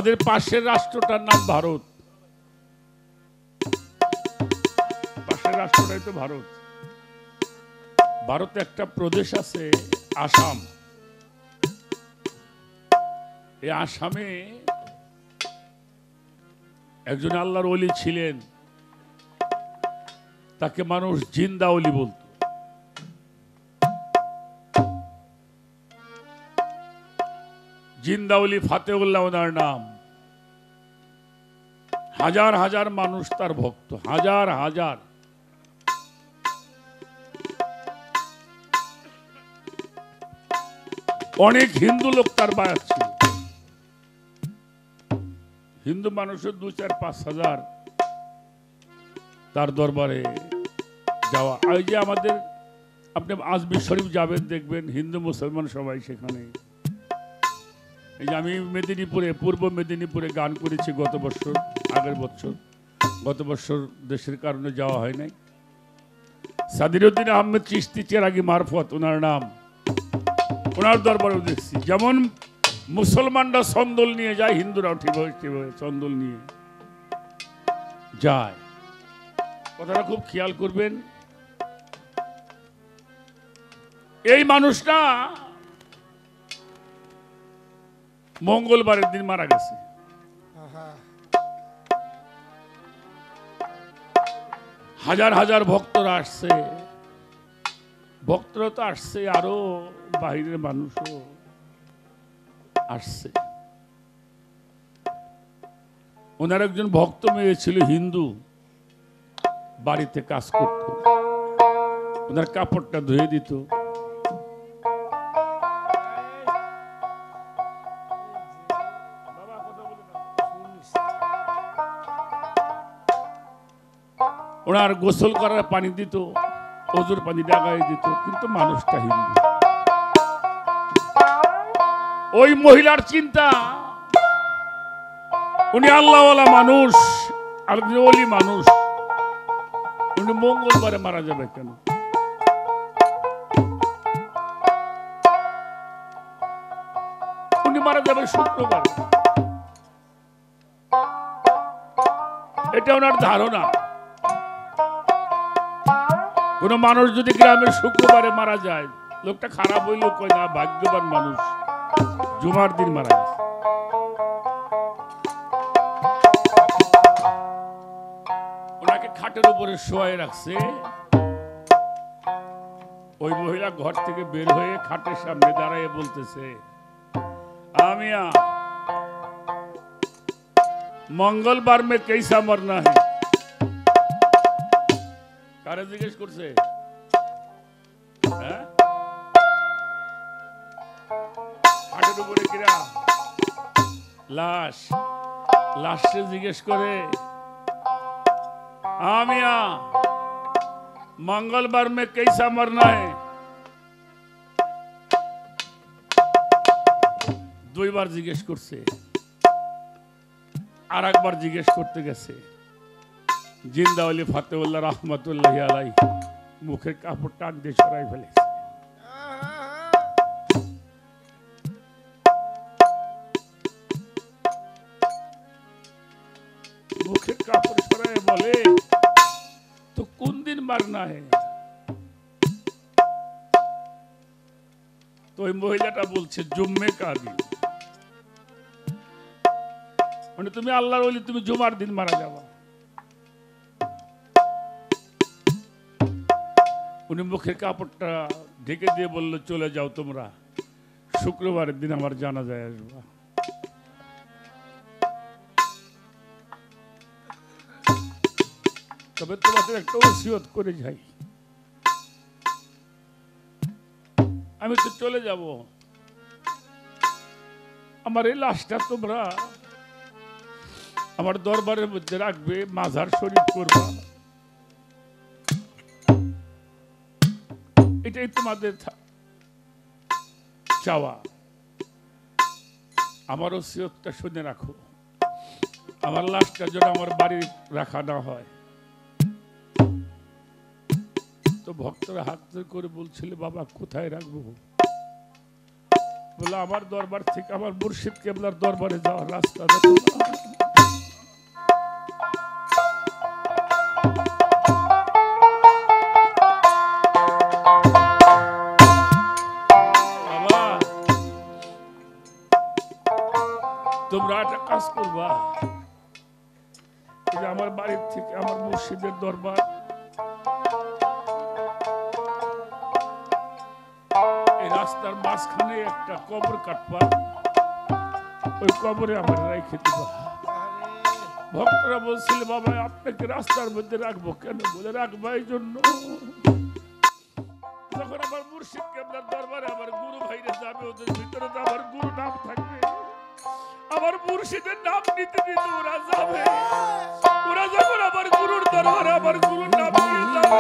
আমাদের পাশের রাষ্ট্রটার নাম ভারত, পাশের রাষ্ট্রটাই তো ভারত। ভারতে একটা প্রদেশ আছে আসাম। এই আসামে একজন আল্লাহর ওলি ছিলেন, তাকে মানুষ জিন্দা ওলি বলত। জিন্দা ওলি ফাতেউল্লাহ ওনার নাম। হাজার হাজার মানুষ তার ভক্ত, হাজার হাজার। অনেক হিন্দু লোক তার বায়াত ছিল। হিন্দু মানুষের 2-4-5 হাজার তার দরবারে যাওয়া। এই যে আমাদের, আপনি আজমির শরীফ যাবেন, দেখবেন হিন্দু মুসলমান সবাই সেখানে। এই যে আমি মেদিনীপুরে, পূর্ব মেদিনীপুরে গান করেছি গত বছর, আগের বছর। গত বছর দেশের কারণে যাওয়া হয় নাই। সাদিরউদ্দিন আহমেদ চিশতি চেরাগি মারফত ওনার নাম, ওনার দরবারে দেখছি যেমন মুসলমানরা সন্দল নিয়ে যায়, হিন্দুরাও ঠিকভাবে সন্দল নিয়ে যায়। কথাটা খুব খেয়াল করবেন। এই মানুষটা মঙ্গলবারের দিন মারা গেছে। হাজার হাজার ভক্তরা আসছে, ভক্তরা তো আসছে, আরো বাহিরের মানুষও আসছে। ওনার একজন ভক্ত মেয়ে ছিল হিন্দু, বাড়িতে কাজ করত, ওনার কাপড়টা ধুয়ে দিত। ওনার গোসল করার পানি দিত, ওজুর পানি লাগাই দিত, কিন্তু মানুষটা হিন্দু। ওই মহিলার চিন্তা, উনি আল্লাহওয়ালা মানুষ, আর ওলি মানুষ, উনি মঙ্গলবারে মারা যাবে কেন? উনি মারা যাবে শুক্রবার। এটা ওনার ধারণা। কোন মানুষ যদি গ্রামের শুক্রবারে মারা যায়, লোকটা খারাপ হইলেও কয় না, ভাগ্যবান মানুষ, জুমার দিন মারা গেছে। ওনাকে খাটের উপরে শোয়াই রাখছে। ওই মহিলা ঘর থেকে বের হয়ে খাটের সামনে দাঁড়ায় বলতেছে, आमिया मंगलवार में कैसा मरना है? কারে জিজ্ঞেস করছে? হাটের উপরে কিরা লাশ, লাশে জিজ্ঞেস করে आमिया मंगलवार में कैसा मरना है? দুইবার জিজ্ঞেস করছে, আর একবার জিজ্ঞেস করতে গেছে। জিন্দা ওলি ফাতেউল্লাহ রহমতুল্লাহ আলাইহি মুখের কাপড় টান দিয়ে সরাই ফেলেছে। মুখের কাপড় সরাই বলে, তো কোন দিন মারনা হে? তো ওই মহিলাটা বলছে জুম্মে কা দিন। মানে তুমি আল্লাহর ওলি, তুমি জুমার দিন মারা যাবা। উনি মুখের কাপড়টা ঢেকে দিয়ে বলল, চলে যাও তোমরা, শুক্রবারের দিন আমার জানাজায় আসবা। তবে তোমাদের একটা ওসিয়ত করে যাই, আমি তো চলে যাব, আমার এই লাশটা তোমরা আমার দরবারের মধ্যে রাখবে, মাজার শরীফ করবা, এটাই তোমাদের চাওয়া। আমার ওসিয়তটা শুনে রাখো, আমার লাশটা যেন আমার বাড়ি রাখা না হয়। তো ভক্তরা হাত করে বলছিল, বাবা কোথায় রাখবো? বলে আমার দরবার থেকে আমার মুর্শিদ কেবলার দরবারে যাওয়ার রাস্তা দেখো না। বাবা তোমরা একটা কাজ করবা, আমার বাড়ির থেকে আমার মুর্শিদের দরবার এই রাস্তার মাঝখানে একটা কবর কাটবা, ওই কবরে আমার রেখে দিবা। ভক্তরা বলছিল বাবা আপনাকে রাস্তার মধ্যে রাখবো কেন? বলে রাখবা এই জন্য যখন আমার মুর্শিদ কেবলার দরবারে আমার গুরু ভাইরা যাবে, ওদের ভিতরে তো আমার গুরু নাম থাকবে, আমার মুর্শিদের নাম নিতে নিতে ওরা যাবে, ওরা যখন আমার গুরুর দরবারে আমার গুরুর নাম নিয়ে যাবে,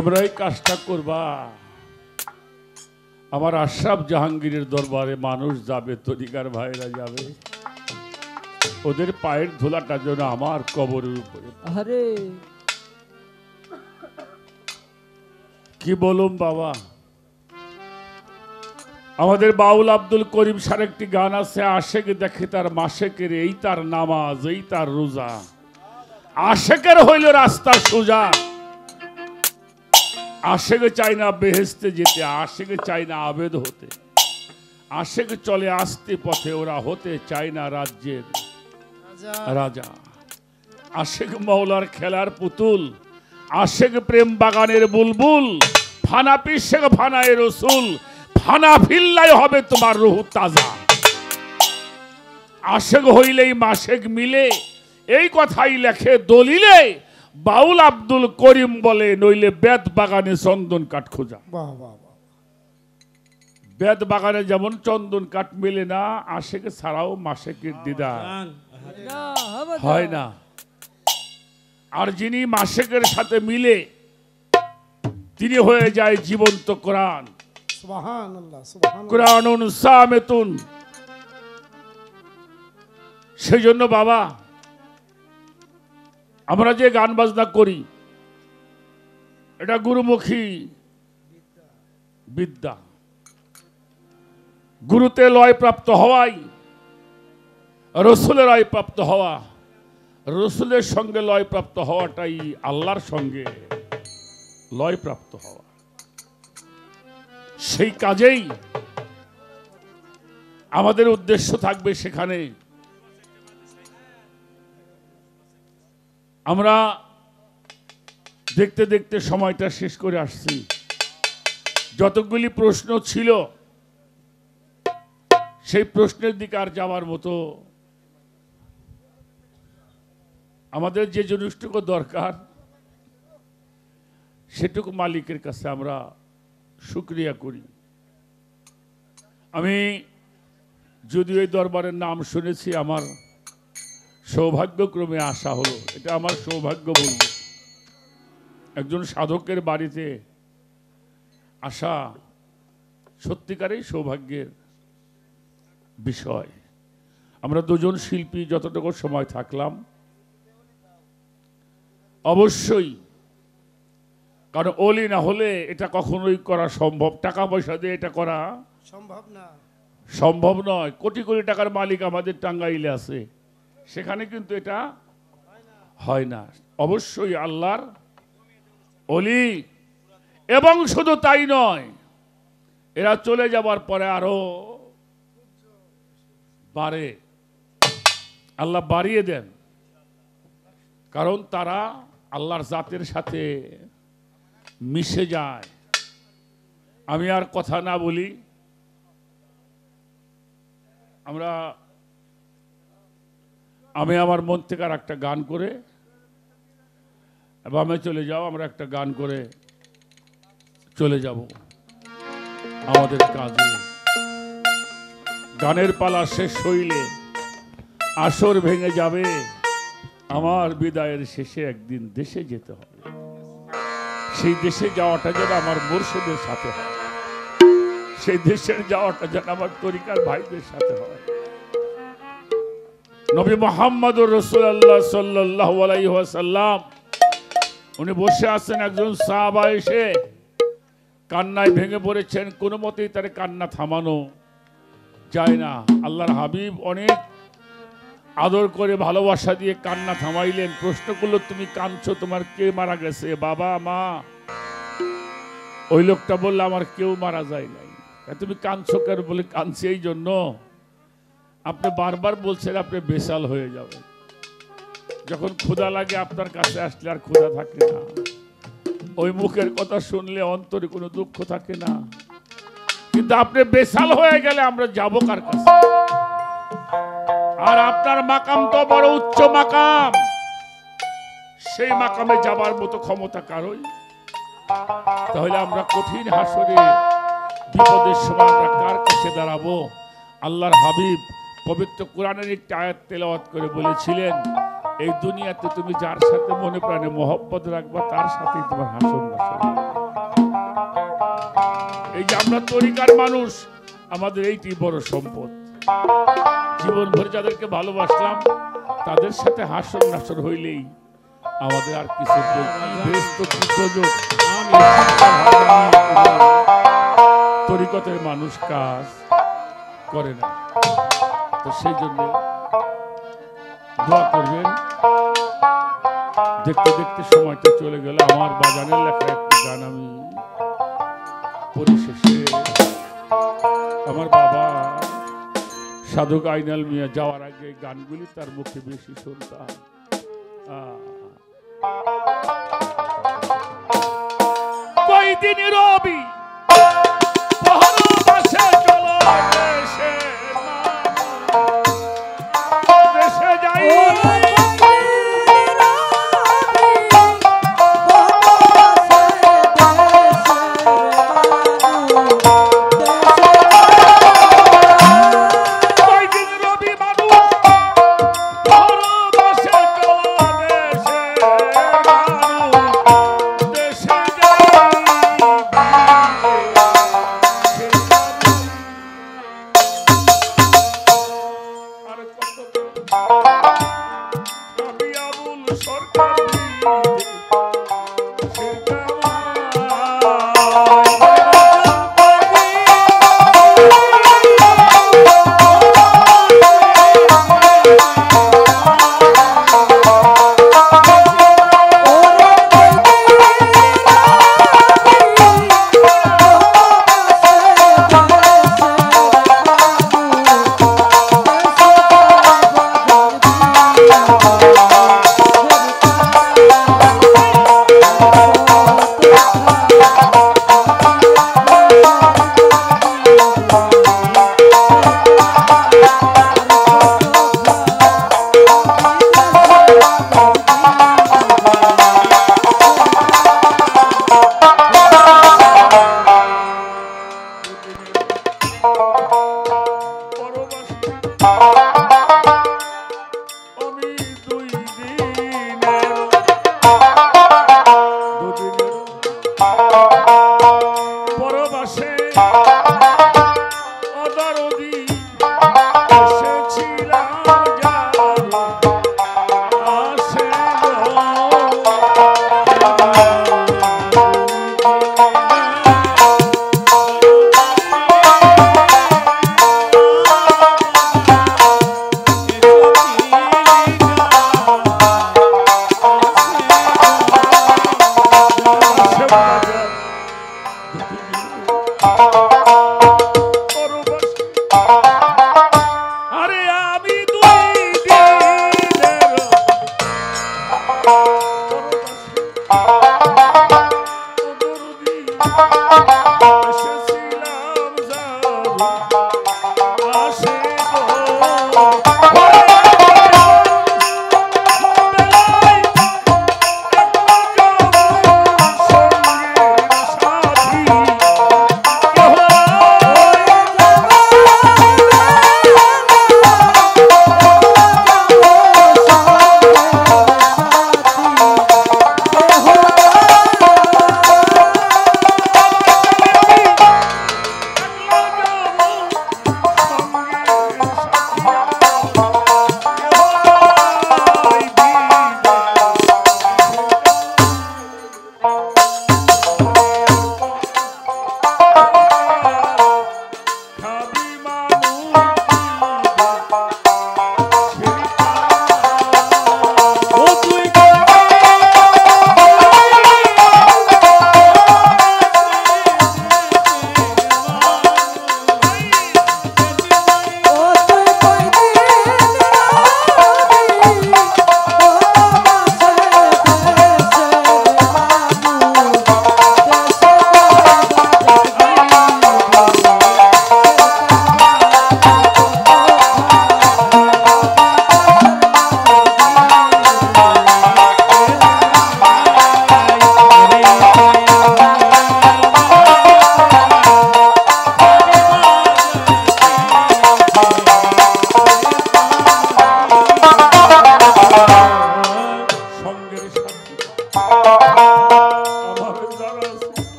তোমরা এই কাজটা করবা। আমার আশরাফ জাহাঙ্গীরের দরবারে মানুষ যাবে, তরিকার ভাইরা যাবে, ওদের পায়ের ধুলাটা যেন আমার কবরের উপরে। আরে কি বলুম বাবা, আমাদের বাউল আব্দুল করিম স্যার একটি গান আছে, আশেক দেখে তার মাসেকের, এই তার নামাজ, এই তার রোজা। আশেকের হইল রাস্তা সোজা, আশেক চাই না বেহেস্তে যেতে, আশেক চাই না আবেদ হতে, আশেক চলে আসতে পথে, ওরা হতে চায় না রাজ্যের রাজা। আশেক মৌলার খেলার পুতুল, আশেক প্রেম বাগানের বুলবুল, ফানা পিসেক ফানায় রসুল, ফানা ফিল্লাই হবে তোমার রুহ তাজা। আশেক হইলেই মাসেক মিলে, এই কথাই লেখে দলিলে বাউল আব্দুল করিম বলে, নইলে বেদ বাগানে চন্দন কাঠ খোঁজা। বেদ বাগানে যেমন চন্দন কাঠ মেলে না, আশেক ছাড়াও মাসেকের দিদা হয় না। আর যিনি মাসেকের সাথে মিলে, তিনি হয়ে যায় জীবন্ত কোরআন। কোরআনুন সামেতুন। সেই জন্য বাবা, আমরা যে গান বাজনা করি, এটা গুরুমুখী বিদ্যা। গুরুতে লয় প্রাপ্ত হওয়াই রসুলের লয় প্রাপ্ত হওয়া, রসুলের সঙ্গে লয় প্রাপ্ত হওয়াটাই আল্লাহর সঙ্গে লয় প্রাপ্ত হওয়া। সেই কাজেই আমাদের উদ্দেশ্য থাকবে সেখানে। আমরা দেখতে দেখতে সময়টা শেষ করে আসছি। যতগুলি প্রশ্ন ছিল, সেই প্রশ্নের দিকে আর যাওয়ার মতো আমাদের যে জিনিসটুকু দরকার, সেটুকু মালিকের কাছে আমরা শুকরিয়া করি। আমি যদিও এই দরবারের নাম শুনেছি, আমার সৌভাগ্যক্রমে আসা হলো, এটা আমার সৌভাগ্য বলবো। একজন সাধকের বাড়িতে আসা সত্যিকারেই সৌভাগ্যের বিষয়। আমরা দুজন শিল্পী যতটুকু সময় থাকলাম, অবশ্যই, কারণ ওলি না হলে এটা কখনোই করা সম্ভব, টাকা পয়সা দিয়ে এটা করা সম্ভব নয়। কোটি কোটি টাকার মালিক আমাদের টাঙ্গাইলে আছে, সেখানে কিন্তু এটা হয় না। অবশ্যই আল্লাহর ওলি। এবং শুধু তাই নয়, এরা চলে যাবার পরে আরো বাড়ে, আল্লাহ বাড়িয়ে দেন, কারণ তারা আল্লাহর জাতের সাথে মিশে যায়। আমি আর কথা না বলি, আমি আমার মন থেকে আর একটা গান করে, বামে চলে যাও, আমরা একটা গান করে চলে যাব আমাদের কাজে। গানের পালা শেষ হইলে আসর ভেঙে যাবে, আমার বিদায়ের শেষে একদিন দেশে যেতে হবে। সেই দেশে যাওয়াটা যেন আমার মুর্শিদের সাথে হয়, সেই দেশের যাওয়াটা যেন আমার তরিকার ভাইদের সাথে হয়। নবী মুহাম্মদুর রাসূলুল্লাহ সাল্লাল্লাহু আলাইহি ওয়াসাল্লাম, উনি বসে আছেন, একজন সাহাবা এসে কান্নায় ভেঙে পড়েছেন, কোনো মতেই তার কান্না থামানো যায় না। আল্লাহর হাবিব অনেক আদর করে ভালোবাসা দিয়ে কান্না থামাইলেন। প্রশ্ন করলো, তুমি কাঁদছো, তোমার কে মারা গেছে? বাবা মা? ওই লোকটা বললো, আমার কেউ মারা যায় নাই। তুমি কাঁদছো কেন? বলে, কাঁদছি এই জন্য, আপনি বারবার বলছেন আপনি বেসাল হয়ে যাবেন, যখন ক্ষুধা লাগে আপনার কাছে আসলে আর ক্ষুধা থাকে না, ওই মুখের কথা শুনলে অন্তরে কোনো দুঃখ থাকে না, কিন্তু আপনি বেসাল হয়ে গেলে আমরা যাব কার কাছে? আর আপনার মাকাম তো বড় উচ্চ মাকাম, সেই মাকামে যাবার মতো ক্ষমতা কারোই। তাহলে আমরা কঠিন হাসরে বিপদের সময় আমরা কার কাছে দাঁড়াবো? আল্লাহর হাবিব পবিত্র কোরআনের একটি আয়াত তেলাওয়াত করে বলেছিলেন, এই দুনিয়াতে তুমি যার সাথে মনে প্রাণে মহব্বত রাখবা তার সাথেই তোমার হাসন নাসর। এই যে আমরা তরিকার মানুষ, আমাদের এইটি বড় সম্পদ। জীবন ভর যাদেরকে ভালোবাসলাম তাদের সাথে হাসন নাসর হইলেই আমাদের আর কিছু তরিকতের মানুষ কাজ করে না। তো সেই জন্য দোয়া করবেন। দেখতে দেখতে সময়টা চলে গেল। আমার বাজানের লেখা একটি গান আমি পরিশেষে আমার বাবা সাধক আইনাল মিয়া যাওয়ার আগে গানগুলি তার মুখে বেশি শুনতাম। কয়দিন রবি পহরবাসে চলো দেশে যাই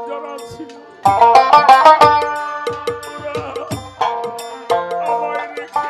যারা ছিল আমায় রেখে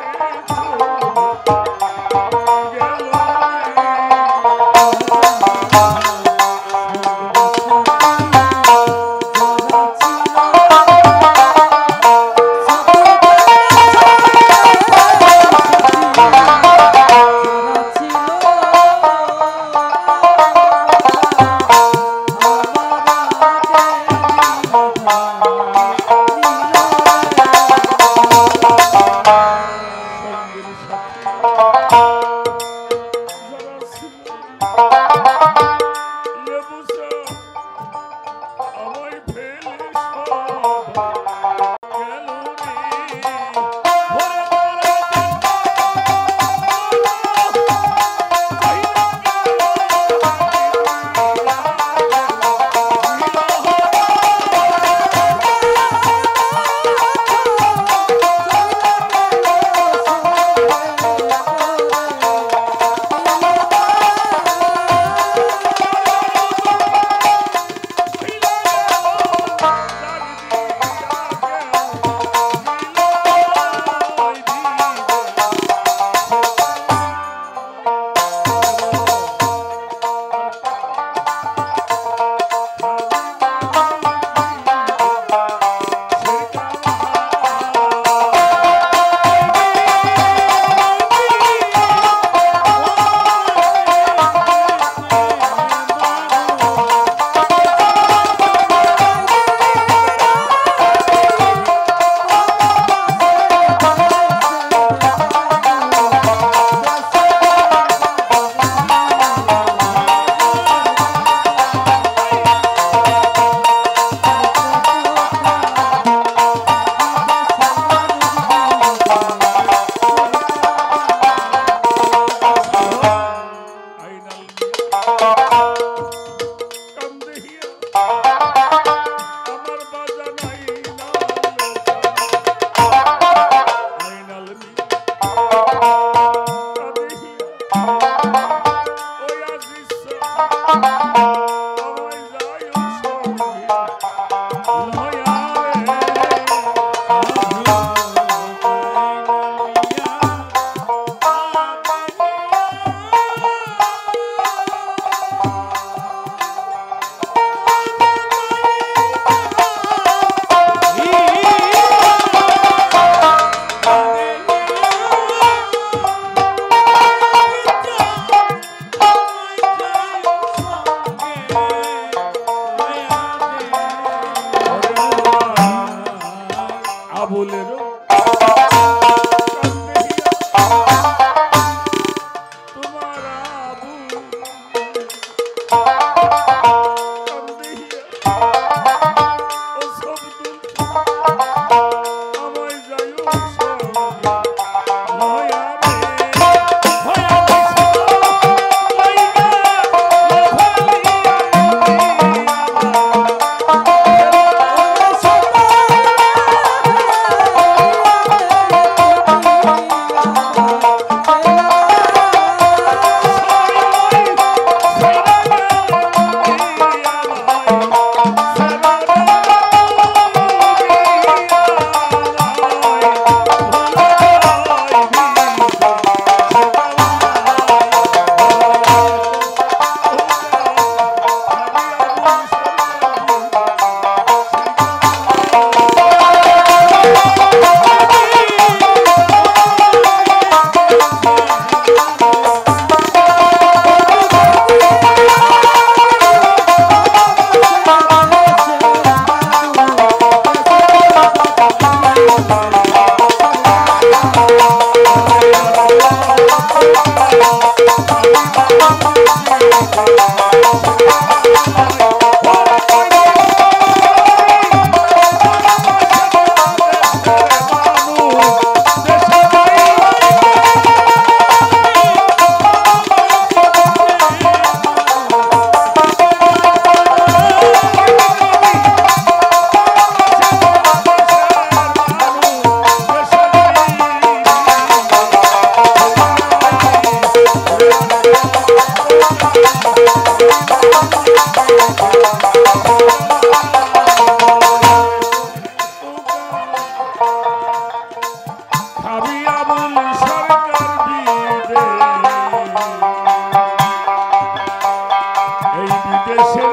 দেশের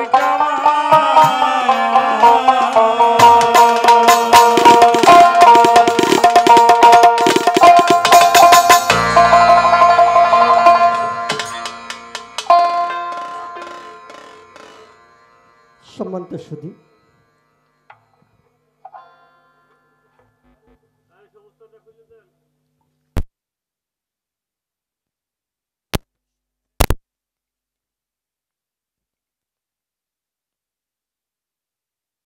সম্মানিত সুধী